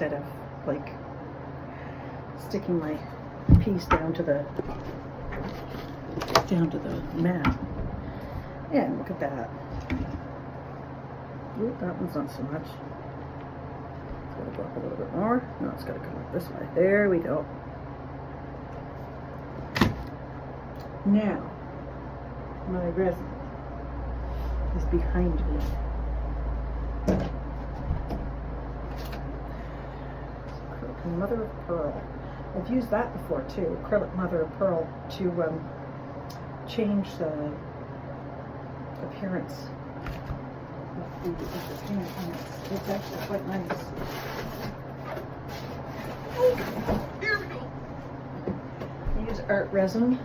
instead of like sticking my piece down to the mat. And look at that. Ooh, that one's not so much. It's got to go up a little bit more. No, it's got to come up this way. There we go. Now, my resin is behind me. Acrylic mother of pearl. I've used that before too. Acrylic mother of pearl to change the appearance of the paint. It's actually quite nice. Oh, here we go. I use art resin.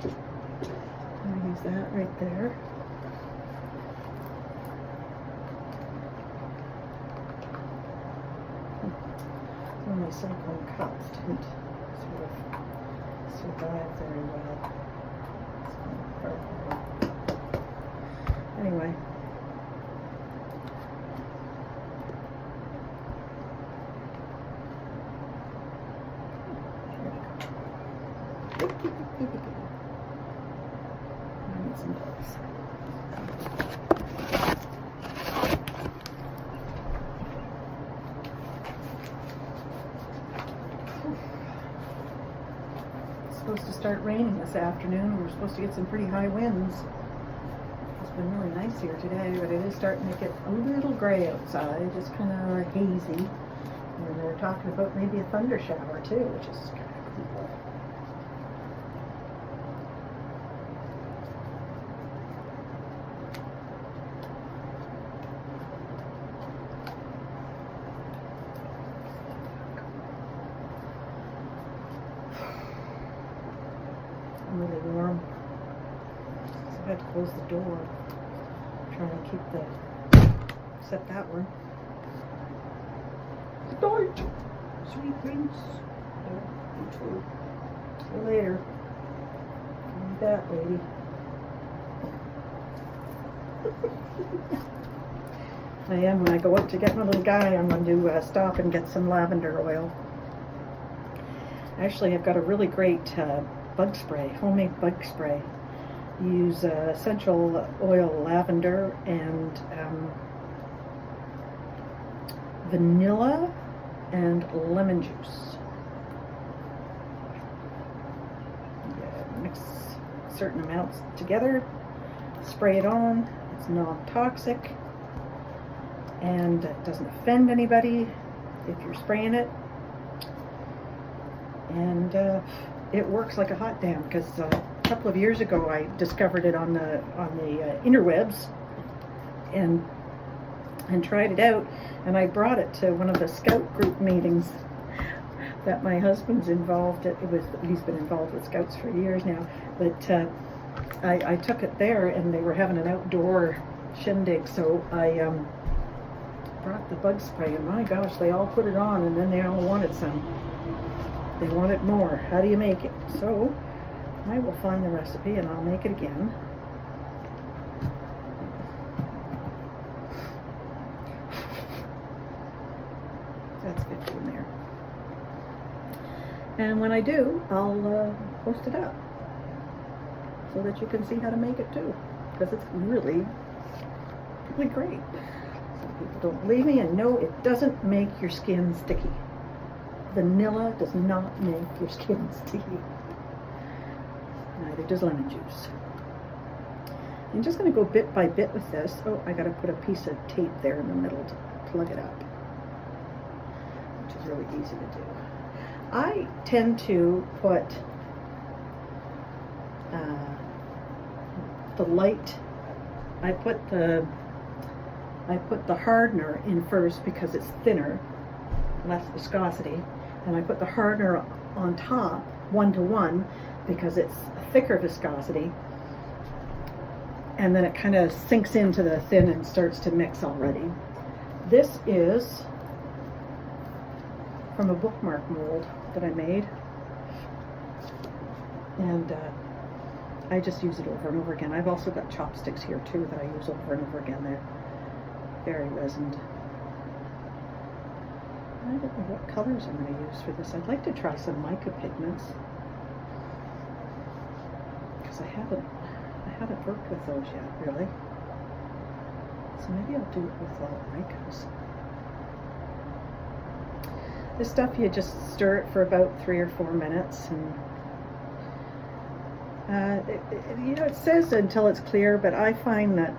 I use that right there. Well, my silicone cups didn't sort of survive very well. Anyway. I need some books. It's supposed to start raining this afternoon. We're supposed to get some pretty high winds. It's been really nice here today, but it is starting to get a little gray outside, just kind of hazy. And they're talking about maybe a thunder shower too, which is kind of cool. I'm really warm. So I had to close the door. Trying to keep set that one. Good night, sweet prince. You too. See you later. Need that, lady. I am, when I go out to get my little guy, I'm going to stop and get some lavender oil. Actually, I've got a really great bug spray, homemade bug spray. Use essential oil, lavender, and vanilla and lemon juice. Yeah, mix certain amounts together, spray it on. It's non-toxic and it doesn't offend anybody if you're spraying it. And it works like a hot damn, because a couple of years ago I discovered it on the interwebs and tried it out, and I brought it to one of the scout group meetings that my husband's involved in. He's been involved with scouts for years now, but I took it there and they were having an outdoor shindig, so I brought the bug spray, and my gosh, they all put it on, and then they all wanted some. They wanted more. How do you make it? So I will find the recipe and I'll make it again. That's good in there. And when I do, I'll post it up so that you can see how to make it too, because it's really, really great. Some people don't believe me, and no, it doesn't make your skin sticky. Vanilla does not make your skin sticky. Neither does lemon juice. I'm just going to go bit by bit with this. Oh, I got to put a piece of tape there in the middle to plug it up, which is really easy to do. I tend to put the light. I put the hardener in first because it's thinner, less viscosity. And I put the hardener on top, 1-to-1, because it's thicker viscosity. And then it kind of sinks into the thin and starts to mix already. This is from a bookmark mold that I made. And I just use it over and over again. I've also got chopsticks here too that I use over and over again. They're very resined. I don't know what colors I'm going to use for this. I'd like to try some mica pigments because I haven't worked with those yet, really. So maybe I'll do it with micas. This stuff, you just stir it for about 3 or 4 minutes, and it says until it's clear, but I find that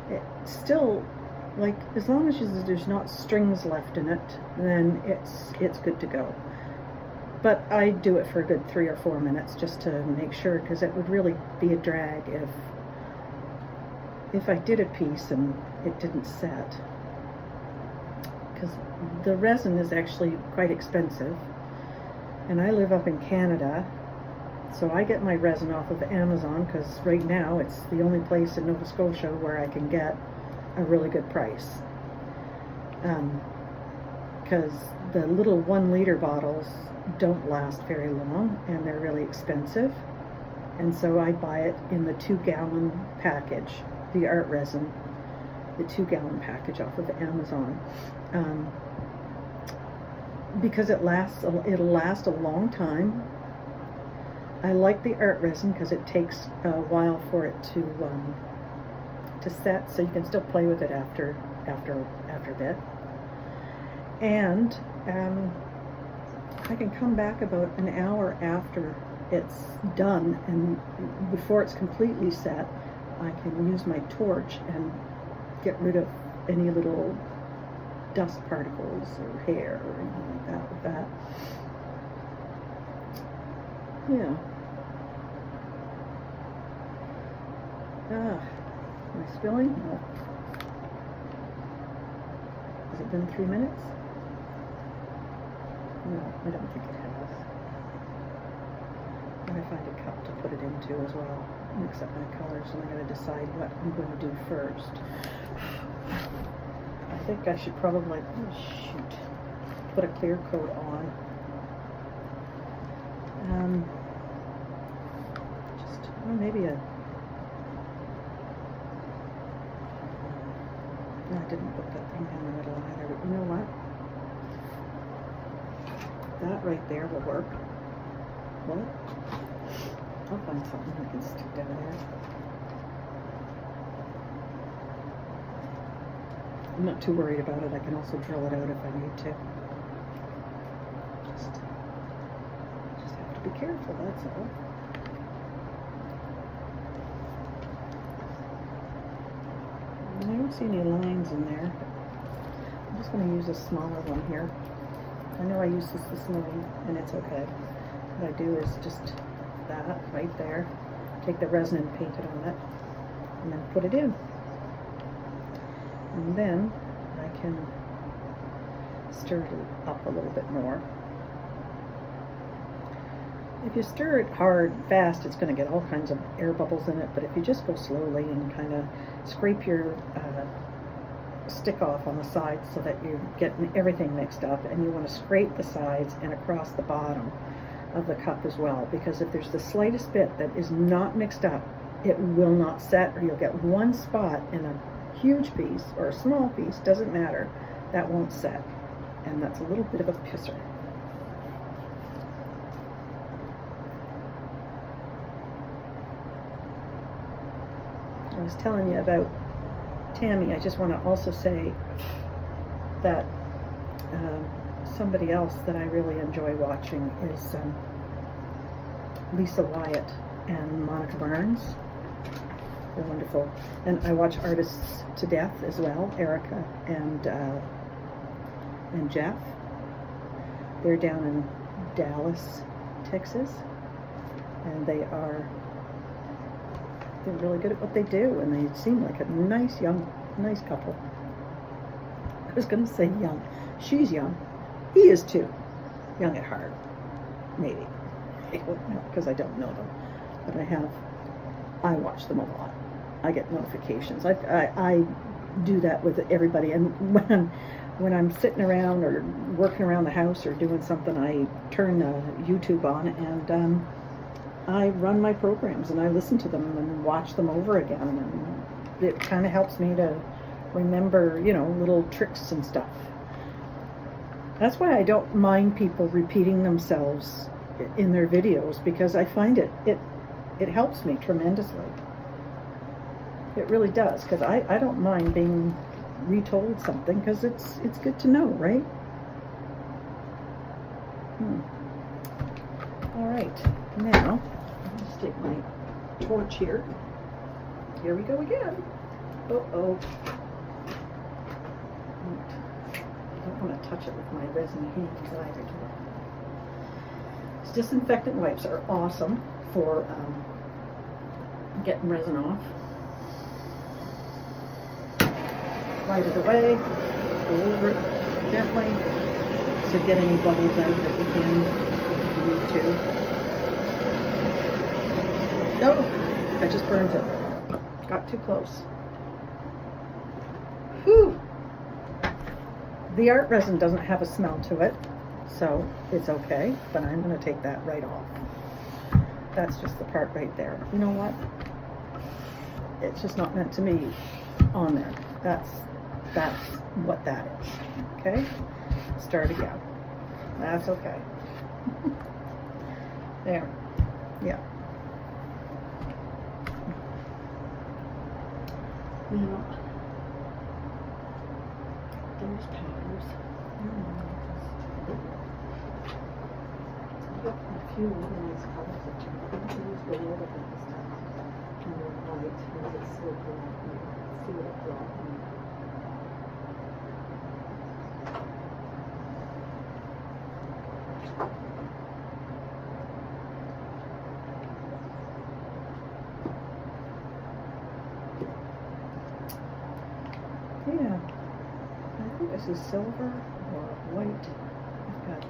it's still, like, as long as there's not strings left in it, then it's good to go. But I do it for a good 3 or 4 minutes just to make sure, because it would really be a drag if I did a piece and it didn't set. Because the resin is actually quite expensive, and I live up in Canada, so I get my resin off of Amazon, because right now it's the only place in Nova Scotia where I can get a really good price. Because the little 1 liter bottles don't last very long, and they're really expensive, and so I buy it in the 2-gallon package, the art resin, the 2-gallon package off of Amazon, because it'll last a long time. I like the art resin because it takes a while for it to set, so you can still play with it after a bit. And I can come back about an hour after it's done, and before it's completely set, I can use my torch and get rid of any little dust particles or hair or anything like that with that. Yeah. Am I spilling? No. Has it been 3 minutes? No, I don't think it has. I'm going to find a cup to put it into as well. Mix up my colors, and I'm going to decide what I'm going to do first. I think I should probably, put a clear coat on. Maybe a, no, I didn't put that thing down the middle either, but you know what? That right there will work. What? I'll find something I can stick down there. I'm not too worried about it. I can also drill it out if I need to. Just have to be careful, that's all. I don't see any lines in there. I'm just going to use a smaller one here. I know I used this morning, and it's okay. What I do is just that right there. Take the resin and paint it on it, and then put it in. And then I can stir it up a little bit more. If you stir it hard, fast, it's going to get all kinds of air bubbles in it, but if you just go slowly and kind of scrape your stick off on the sides so that you're getting everything mixed up, and you want to scrape the sides and across the bottom of the cup as well, because if there's the slightest bit that is not mixed up, it will not set, or you'll get one spot in a huge piece or a small piece, doesn't matter, that won't set, and that's a little bit of a pisser. I was telling you about Tammy. I just want to also say that somebody else that I really enjoy watching is Lisa Wyatt and Monica Barnes. They're wonderful. And I watch Artists to Death as well, Erica and Jeff. They're down in Dallas, Texas, and they're really good at what they do, and they seem like a nice couple. I was going to say young. She's young. He is too. Young at heart. Maybe. Because I don't know them. But I watch them a lot. I get notifications. I do that with everybody, and when I'm sitting around or working around the house or doing something, I turn YouTube on, and I run my programs, and I listen to them and watch them over again, and it kind of helps me to remember, little tricks and stuff. That's why I don't mind people repeating themselves in their videos, because I find it helps me tremendously. It really does, because I don't mind being retold something, because it's good to know, right? All right, now I'll just take my torch here. Here we go again. Uh-oh. I don't want to touch it with my resin hands either. Disinfectant wipes are awesome for getting resin off. Wipe it away, go over it gently to get any bubbles out that you can if you need to. Oh, I just burned it. Got too close. Whew! The art resin doesn't have a smell to it, so it's okay, but I'm going to take that right off. That's just the part right there. You know what? It's just not meant to be on there. That's what that is. Okay? Start again. That's okay. There. Yeah. Now, those powders. I've got a few really nice colors that you can use for the other things. And they're white, and it's so cool. See what it brought me. Yeah, I think this is silver or white. I've got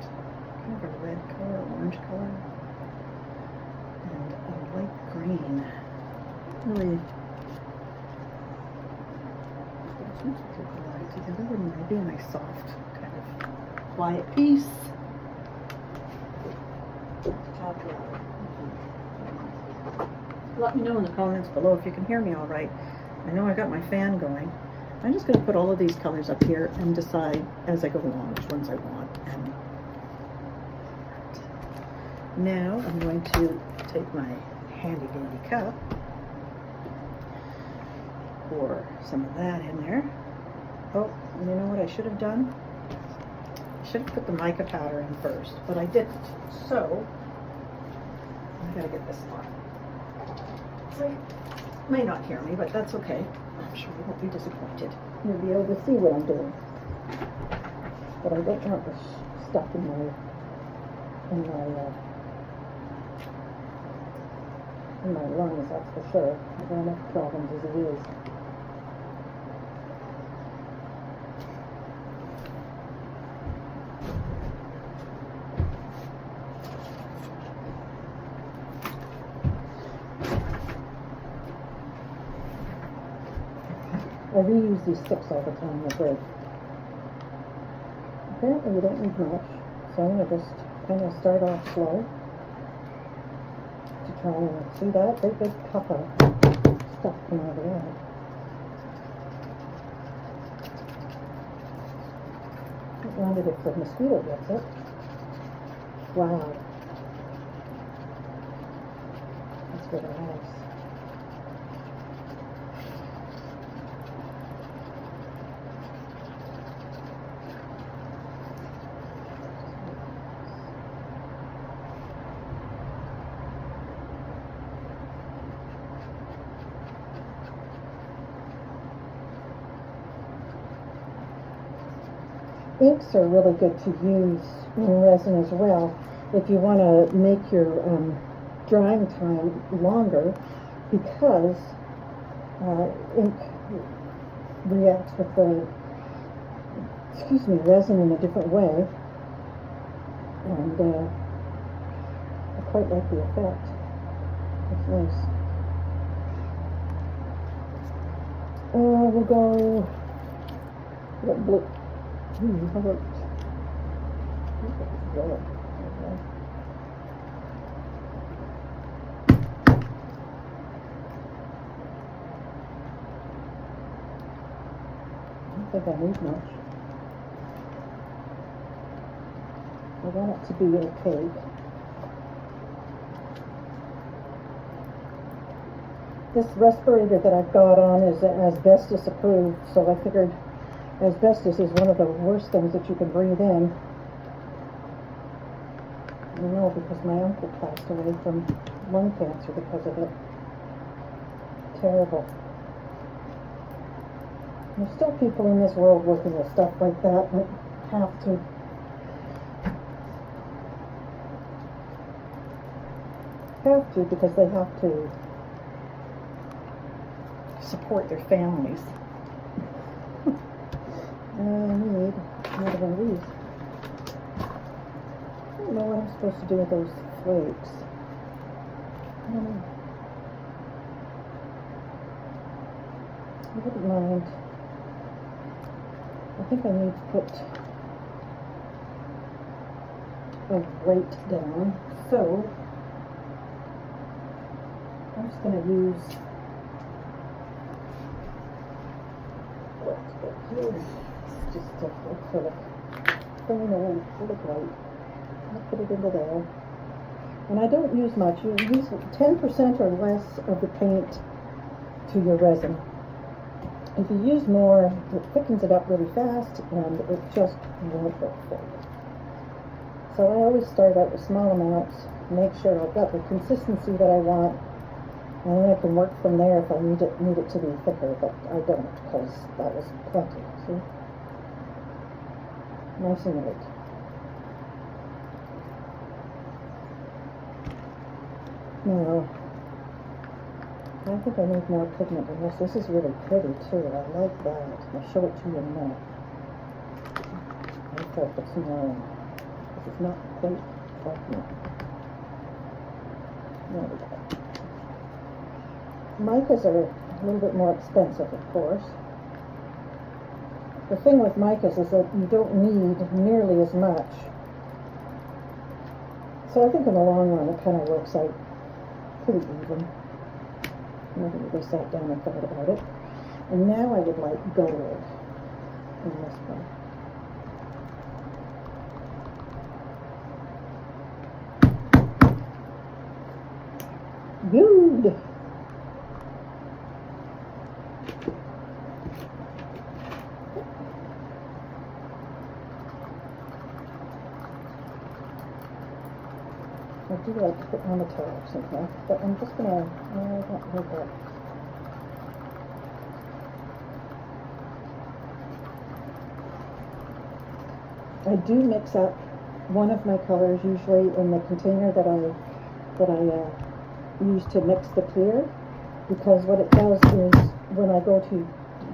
kind of a red color, orange color, and a light green. Really, those two collide together, wouldn't they be a nice soft kind of quiet piece? Let me know in the comments below if you can hear me all right. I know I got my fan going. I'm just going to put all of these colors up here and decide as I go along which ones I want. And now I'm going to take my handy dandy cup, pour some of that in there. Oh, you know what I should have done? I should have put the mica powder in first, but I didn't. So I gotta get this on. So you may not hear me, but that's okay. I'm sure you won't be disappointed. You'll be able to see what I'm doing. But I don't want this stuff in my lungs, that's for sure. I've got enough problems as it is. I reuse these sticks all the time, they're great. Apparently you don't need much, so I'm going to just kind of start off slow to try and see that big cup of stuff coming out of that. I wondered if the mosquito gets it. Wow. That's really nice. Inks are really good to use in resin as well if you want to make your drying time longer, because ink reacts with the resin in a different way, and I quite like the effect. It's nice. We'll go blue. How about yellow? I don't think I need much. I want it to be opaque. This respirator that I've got on is asbestos approved, so I figured asbestos is one of the worst things that you can breathe in. I know because my uncle passed away from lung cancer because of it. Terrible. There's still people in this world working with stuff like that that have to. Because they have to support their families. I need another one of these. I don't know what I'm supposed to do with those flakes. I don't know. I wouldn't mind. I think I need to put a weight down. So I'm just going to use what's good here. It's just a sort of plain old liquid light. I'll put it into there. And I don't use much. You use 10% or less of the paint to your resin. If you use more, it thickens it up really fast and it just won't work for you. So I always start out with small amounts, make sure I've got the consistency that I want, and then I can work from there if I need it to be thicker, but I don't because that was plenty. See? Nice and light. Now, I think I need more pigment in this. This is really pretty too. I like that. I'll show it to you in a minute. I thought it's more. This is not quite pigment. There we go. Micas are a little bit more expensive, of course. The thing with micas is that you don't need nearly as much. So I think in the long run it kind of works out pretty even. I never really sat down and thought about it. And now I would like gold in this one. Good! I do like to put on the top sometimes, but I'm just gonna, I don't like that. I do mix up one of my colors usually in the container that I use to mix the clear, because what it does is when I go to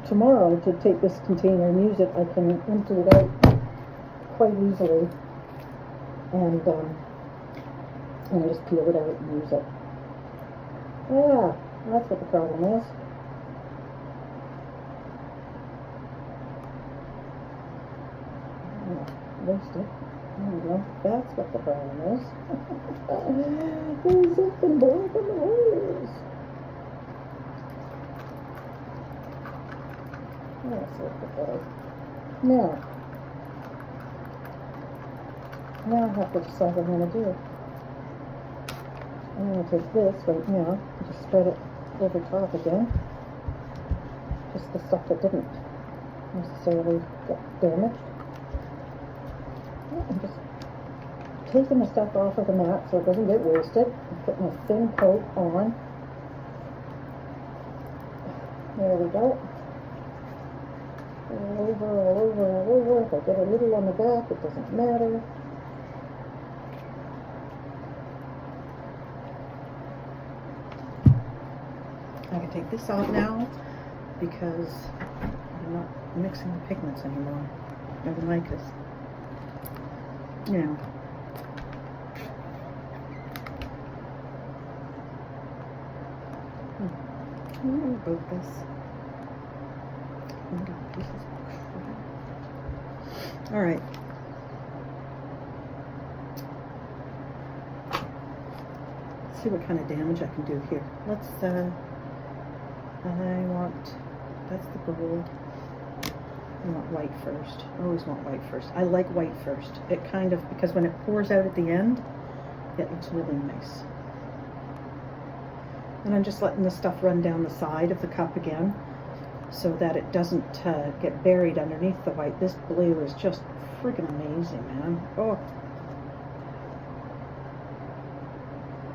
tomorrow to take this container and use it, I can empty it out quite easily and just peel it out and use it. Yeah, that's what the problem is. Waste it. There we go. That's what the problem is. There's something blocking the wires. That's a little bit better. Now I have to decide what I'm going to do. I'm going to take this right now and just spread it over top again. Just the stuff that didn't necessarily get damaged. I'm just taking the stuff off of the mat so it doesn't get wasted. I'm putting a thin coat on. There we go. All over, all over, all over. If I get a little on the back, it doesn't matter. I can take this off now because I'm not mixing the pigments anymore, or the micas. Now, what about this? All right. Let's see what kind of damage I can do here. Let's, I want, that's the gold. You want white first. Always want white first. I like white first. It kind of, because when it pours out at the end, it looks really nice. And I'm just letting the stuff run down the side of the cup again so that it doesn't get buried underneath the white. This blue is just freaking amazing, man. Oh.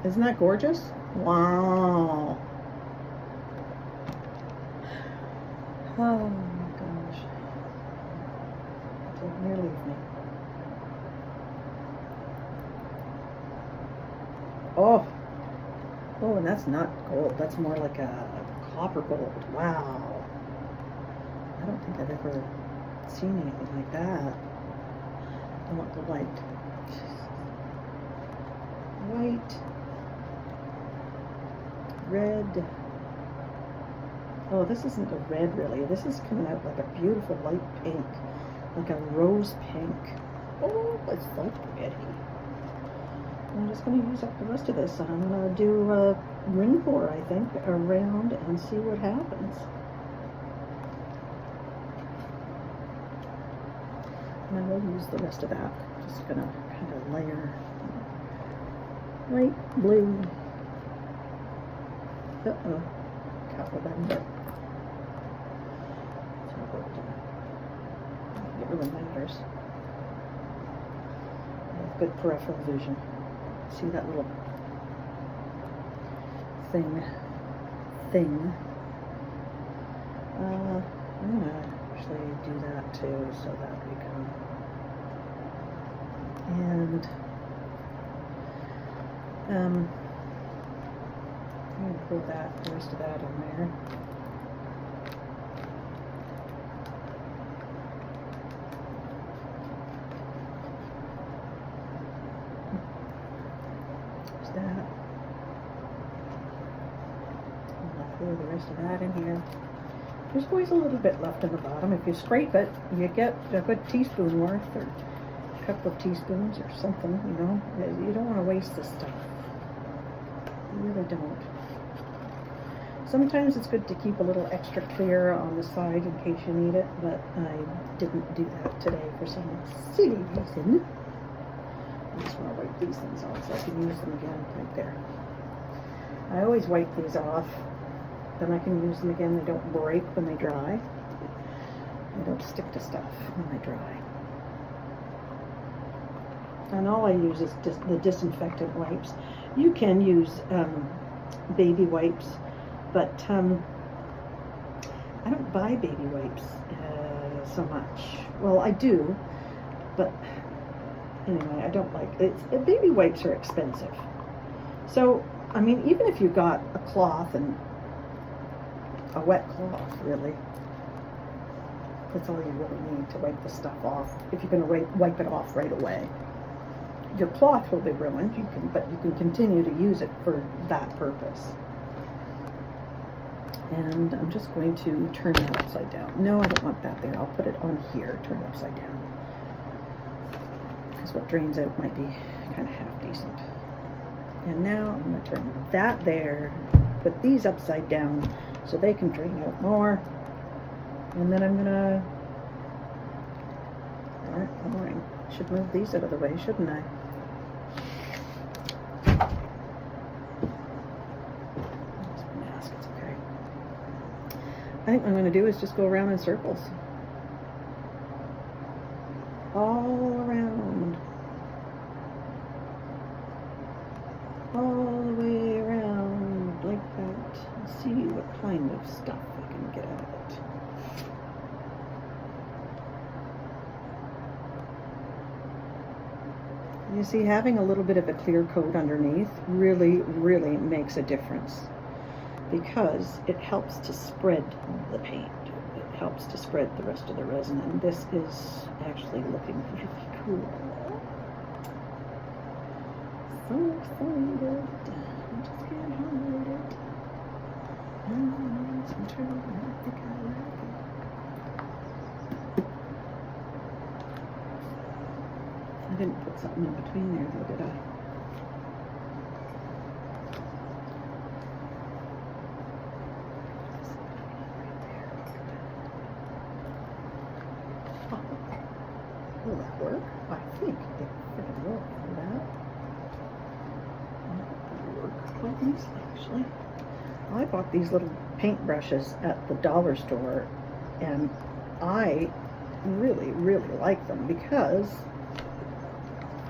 Isn't that gorgeous? Wow. Oh my gosh. Don't near leave me. Oh. Oh, and that's not gold. That's more like a copper gold. Wow. I don't think I've ever seen anything like that. I want the white. White. Red. Oh, this isn't a red really. This is coming out like a beautiful light pink. Like a rose pink. Oh, it's so pretty. I'm just going to use up the rest of this. I'm going to do a ring pour, I think, around and see what happens. And I will use the rest of that. Just going to kind of layer light blue. Uh-oh. Couple of them, but it really matters. I have good peripheral vision. See that little thing? I'm gonna actually do that too, so that we can. And I'm gonna put the rest of that in there. That. I'll pour the rest of that in here. There's always a little bit left in the bottom. If you scrape it, you get a good teaspoon worth, or a couple of teaspoons or something, you know. You don't want to waste this stuff. You really don't. Sometimes it's good to keep a little extra clear on the side in case you need it, but I didn't do that today for some silly reason. I just want to wipe these things off so I can use them again right there. I always wipe these off, then I can use them again. They don't break when they dry. They don't stick to stuff when they dry. And all I use is the disinfectant wipes. You can use baby wipes, but I don't buy baby wipes so much. Well, I do, but anyway, I don't like it. Baby wipes are expensive. So, I mean, even if you got a cloth and a wet cloth, really, that's all you really need to wipe the stuff off. If you're going to wipe it off right away, your cloth will be ruined. But you can continue to use it for that purpose. And I'm just going to turn that upside down. No, I don't want that there. I'll put it on here, turn it upside down. Because what drains out might be kind of half decent. And now I'm going to turn that there, put these upside down so they can drain out more. And then I'm going to, I should move these out of the way, shouldn't I? It's okay. I think what I'm going to do is just go around in circles. All around. All the way around like that. Let's see what kind of stuff I can get out of it. You see, having a little bit of a clear coat underneath really, really makes a difference because it helps to spread the paint. It helps to spread the rest of the resin, and this is actually looking really cool. So excited. I just can't hold it. I'm trying to think I like it. I didn't put something in between there, though, did I? nicely, actually. I bought these little paint brushes at the dollar store, and I really, really like them because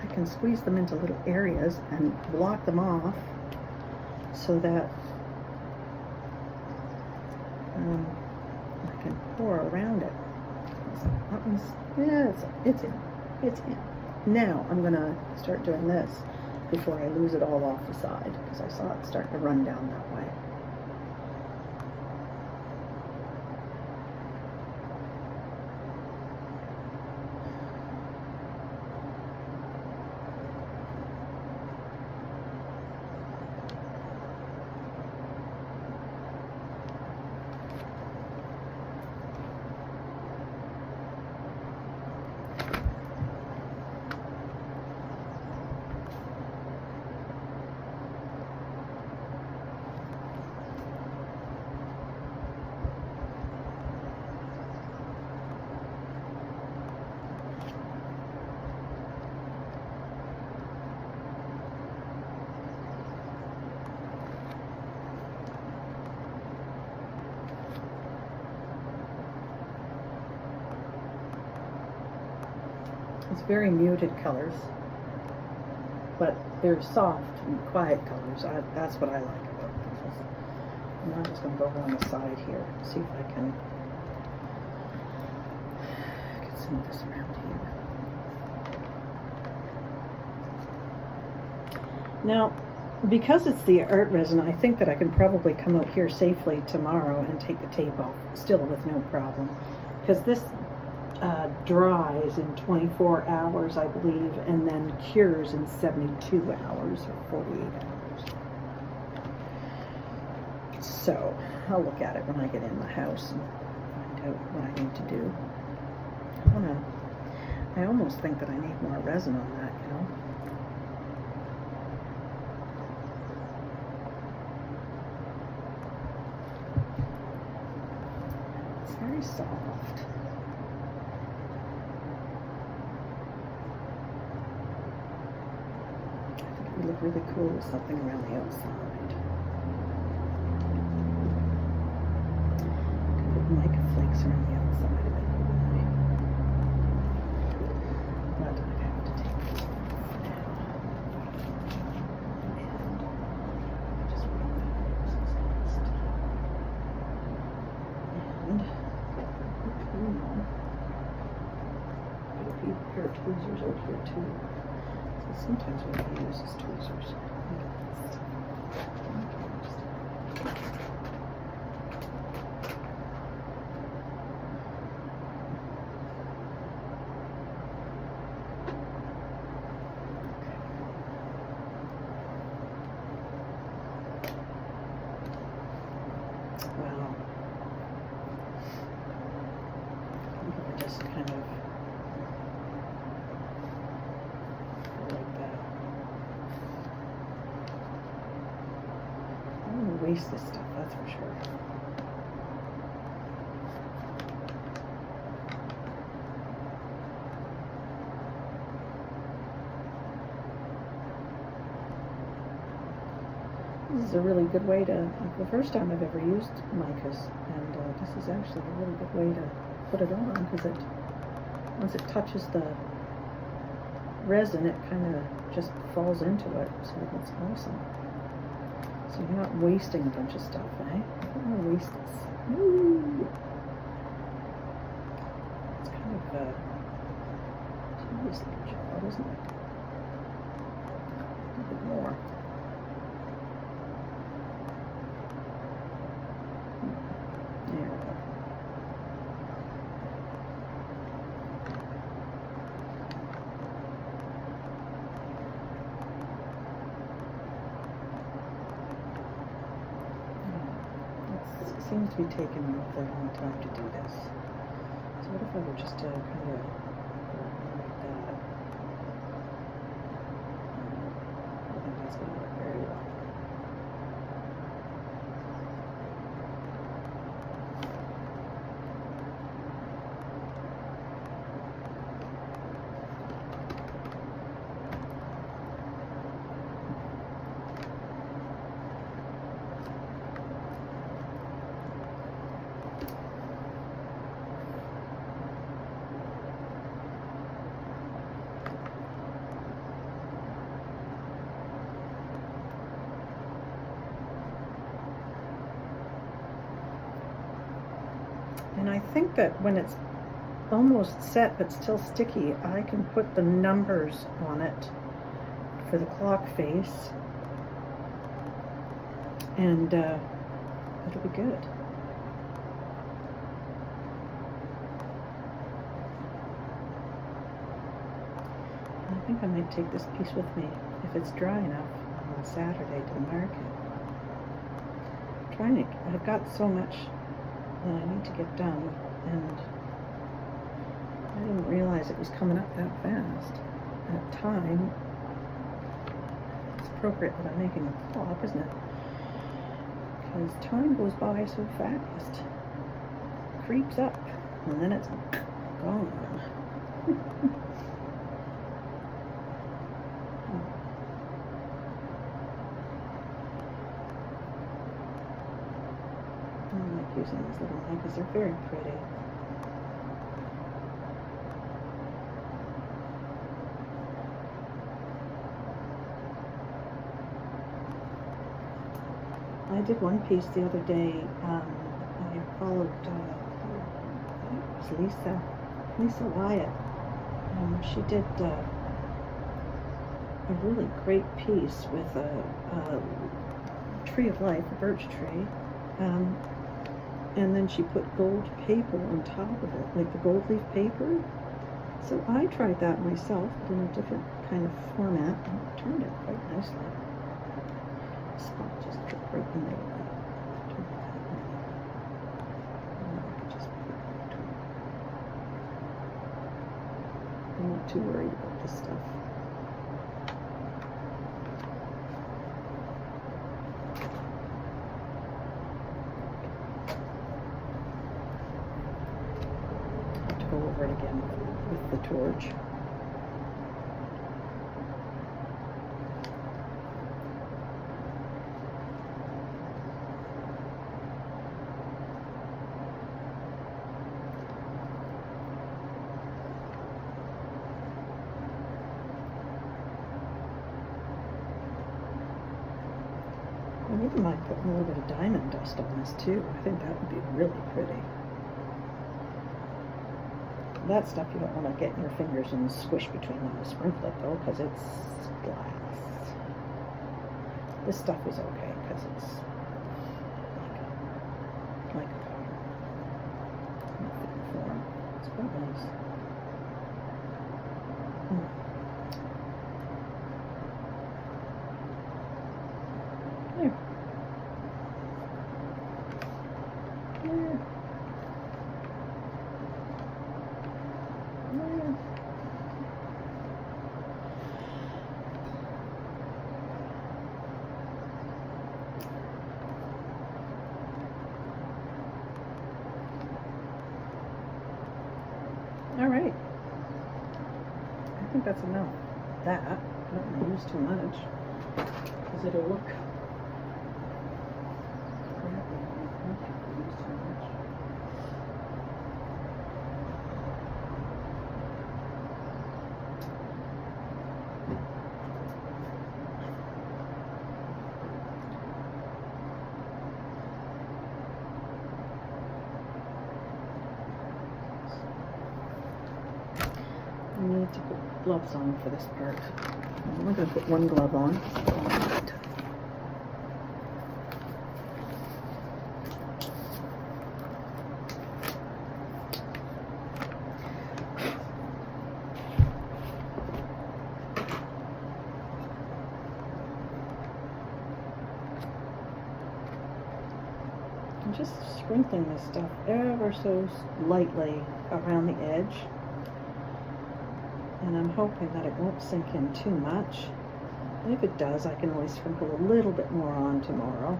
I can squeeze them into little areas and block them off so that I can pour around it. So that one's, yeah, it's in. It's in. Now I'm gonna start doing this before I lose it all off the side, because I saw it starting to run down that way. It's very muted colors, but they're soft and quiet colors. That's what I like about them. And I'm just going to go around the side here, see if I can get some of this around here. Now, because it's the art resin, I think that I can probably come out here safely tomorrow and take the tape off still with no problem, because this dries in 24 hours, I believe, and then cures in 72 hours or 48 hours. So I'll look at it when I get in the house and find out what I need to do. I almost think that I need more resin on that, you know. It's very soft. It would look really cool with something around the outside. Put mica flakes around the outside of it, but I have to take this off now. And just put that last. And got a few pair of tweezers out here too. Sometimes what I use is tweezers. Wow. I just kind of waste this stuff, that's for sure. This is a really good way to, like the first time I've ever used micas, and this is actually a really good way to put it on, because it, once it touches the resin, it kind of just falls into it, so it's awesome. So you're not wasting a bunch of stuff, eh? I don't want to waste this. Woo! It's kind of a tedious little job, isn't it? A little bit more. There we go. Seems to be taking me a long time to do this. So what if I were just to kind of like that? I think that's going to work very well. think that when it's almost set but still sticky, I can put the numbers on it for the clock face, and it'll be good. I think I might take this piece with me, if it's dry enough, on Saturday to the market. I've got so much that I need to get done, and I didn't realize it was coming up that fast. At time, it's appropriate that I'm making a clock, isn't it? Because time goes by so fast. It creeps up, and then it's gone. I like using these little because they're very pretty. I did one piece the other day. I followed it was Lisa Wyatt. She did a really great piece with a tree of life, a birch tree. And then she put gold paper on top of it, like the gold leaf paper. So I tried that myself, but in a different kind of format, and it turned out quite nicely. The spot just put right in there. I'm not too worried about this stuff. Go over it again with the torch. I wouldn't mind putting a little bit of diamond dust on this too. I think that would be really pretty. That stuff you don't want to get in your fingers and squish between them to sprinkle it though, because it's glass. This stuff is okay because it's like a powder. In a thin form. It's quite nice. There. There. All right. I think that's enough. That, I don't want to use too much, because it'll look crappy. I don't think we use too much. I need to put gloves on for this part. I'm only going to put one glove on. I'm just sprinkling this stuff ever so lightly around the edge. And I'm hoping that it won't sink in too much. And if it does, I can always sprinkle a little bit more on tomorrow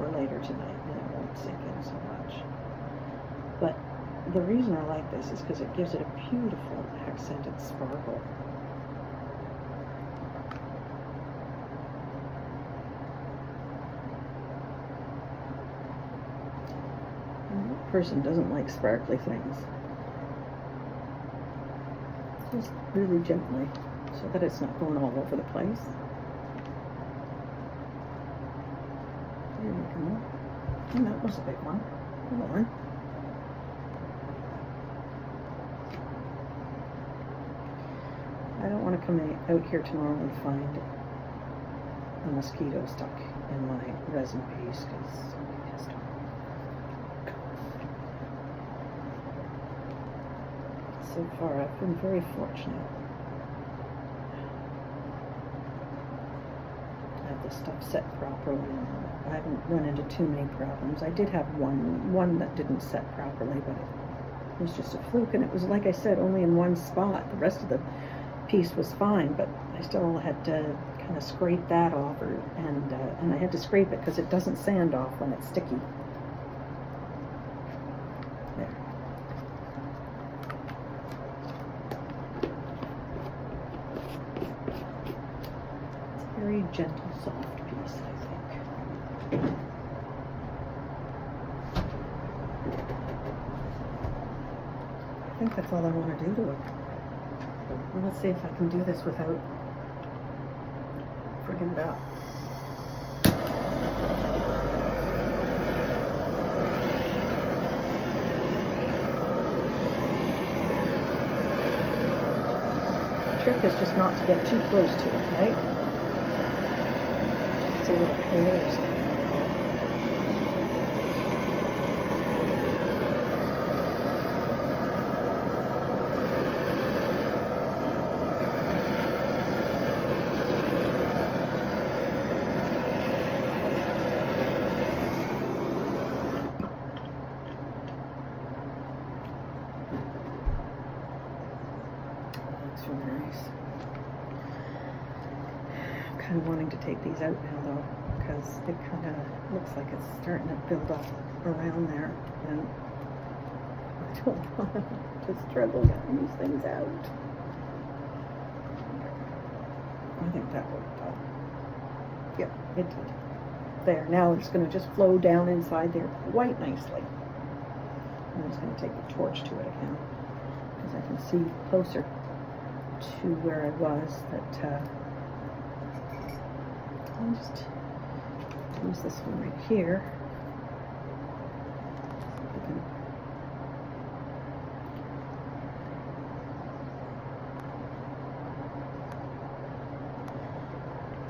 or later tonight, and it won't sink in so much. But the reason I like this is because it gives it a beautiful accented sparkle. And what person doesn't like sparkly things? Just really gently, so that it's not going all over the place. There you go. And that was a big one. Come on. I don't want to come out here tomorrow and find a mosquito stuck in my resin piece because I'll be pissed off. So far, I've been very fortunate. I have this stuff set properly, and I haven't run into too many problems. I did have one that didn't set properly, but it was just a fluke, and it was, like I said, only in one spot. The rest of the piece was fine, but I still had to kind of scrape that off, and I had to scrape it because it doesn't sand off when it's sticky. There. It's a very gentle, soft piece, I think. I think that's all I want to do to it. Well, let's see if I can do this without friggin' it up. The trick is just not to get too close to it, right? It's a little hairs. I'm kind of wanting to take these out now though, because it kind of looks like it's starting to build up around there, and I don't want to struggle getting these things out. I think that worked out. Yep, it did. There, now it's going to just flow down inside there quite nicely. I'm just going to take the torch to it again, because I can see closer to where I was that I'll just use this one right here.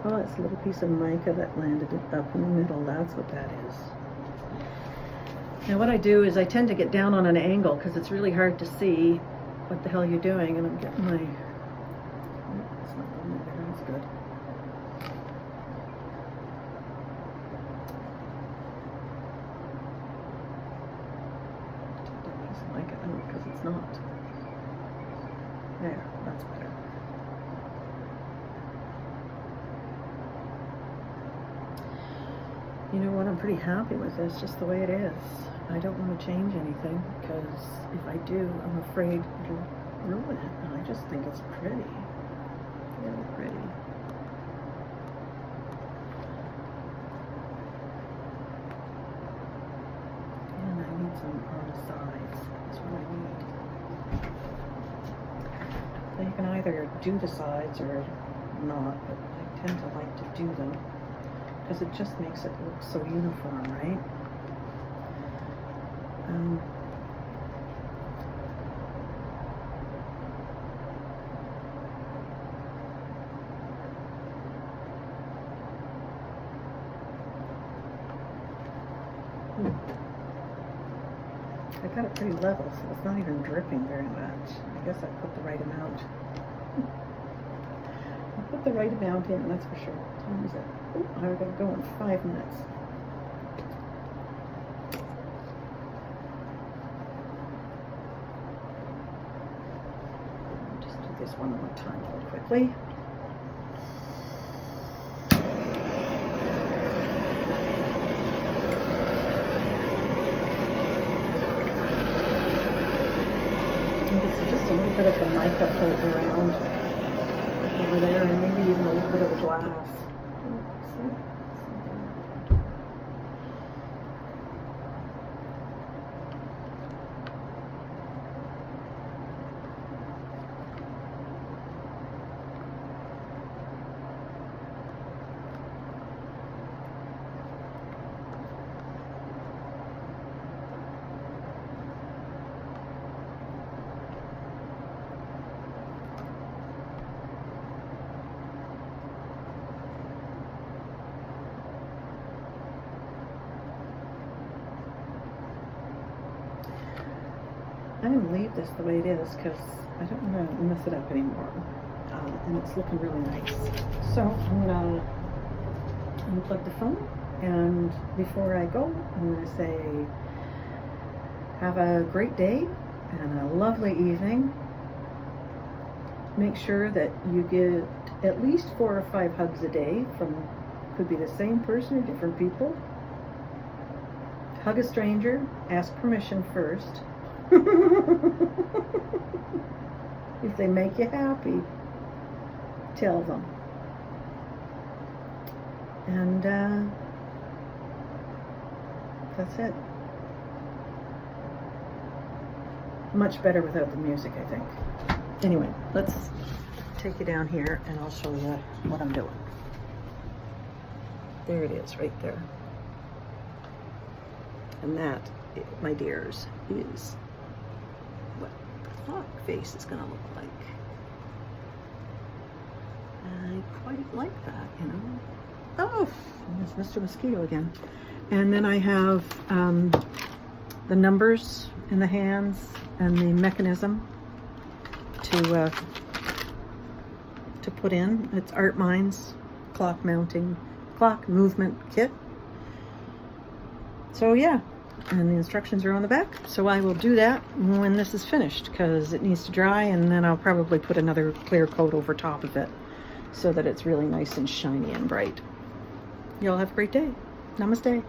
Oh, it's a little piece of mica that landed up in the middle. That's what that is. Now what I do is I tend to get down on an angle because it's really hard to see what the hell you're doing, and I'm getting my... Oh, it's not going there. That's good. Take that piece of mica out because it's not. There, that's better. You know what, I'm pretty happy with this, just the way it is. I don't want to change anything, because if I do, I'm afraid it'll ruin it. And I just think it's pretty. Really pretty. And I need some on the sides. That's what I need. So you can either do the sides or not, but I tend to like to do them, because it just makes it look so uniform, right? I got it pretty level, so it's not even dripping very much. I guess I put the right amount. I put the right amount in, that's for sure. What time is it? Oh, I've got to go in 5 minutes. I'll just do this one more time really quickly. Just a little bit of the mica pulled around over there, and maybe even a little bit of the glass. I'm going to leave this the way it is because I don't want to mess it up anymore. And it's looking really nice. So I'm going to unplug the phone, and before I go, I'm going to say have a great day and a lovely evening. Make sure that you get at least 4 or 5 hugs a day from, could be the same person or different people. Hug a stranger, ask permission first. If they make you happy, tell them. And that's it. Much better without the music, I think. Anyway, let's take you down here and I'll show you what I'm doing. There it is, right there. And that, my dears, is what the clock face is going to look like. I quite like that, you know. Oh, there's Mr. Mosquito again. And then I have the numbers in the hands and the mechanism to put in. It's Art Minds clock movement kit. So yeah, and the instructions are on the back. So I will do that when this is finished because it needs to dry, and then I'll probably put another clear coat over top of it so that it's really nice and shiny and bright. Y'all have a great day. Namaste.